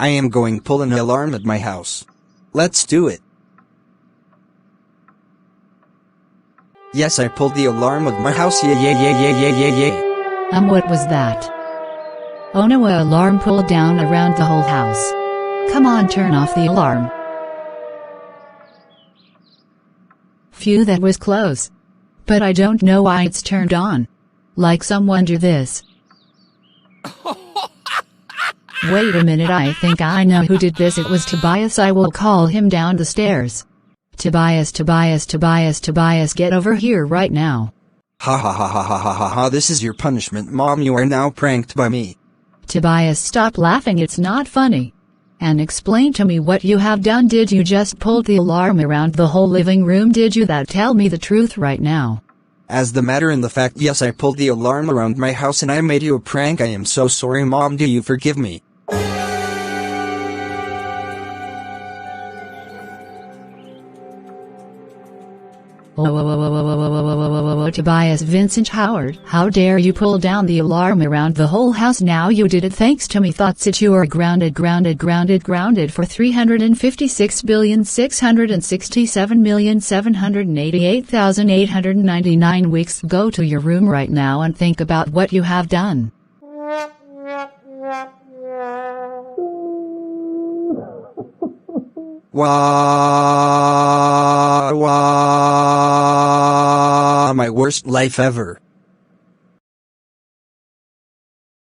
I am going to pull an alarm at my house. Let's do it. Yes, I pulled the alarm at my house. Yeah. What was that? Oh no, a alarm pulled down around the whole house. Come on, turn off the alarm. Phew, that was close. But I don't know why it's turned on. Like someone do this. Wait a minute, I think I know who did this. It was Tobias. I will call him down the stairs. Tobias, get over here right now. Ha ha ha ha ha ha ha ha, this is your punishment, Mom. You are now pranked by me. Tobias, stop laughing, it's not funny. And explain to me what you have done. Did you just pull the alarm around the whole living room? Did you that? Tell me the truth right now. As the matter in the fact, yes, I pulled the alarm around my house and I made you a prank. I am so sorry, Mom. Do you forgive me? Tobias Vincent Howard, how dare you pull down the alarm around the whole house? Now you did it thanks to me. Thoughts that you are grounded for 356,667,788,899 weeks. Go to your room right now and think about what you have done. Wow, my worst life ever.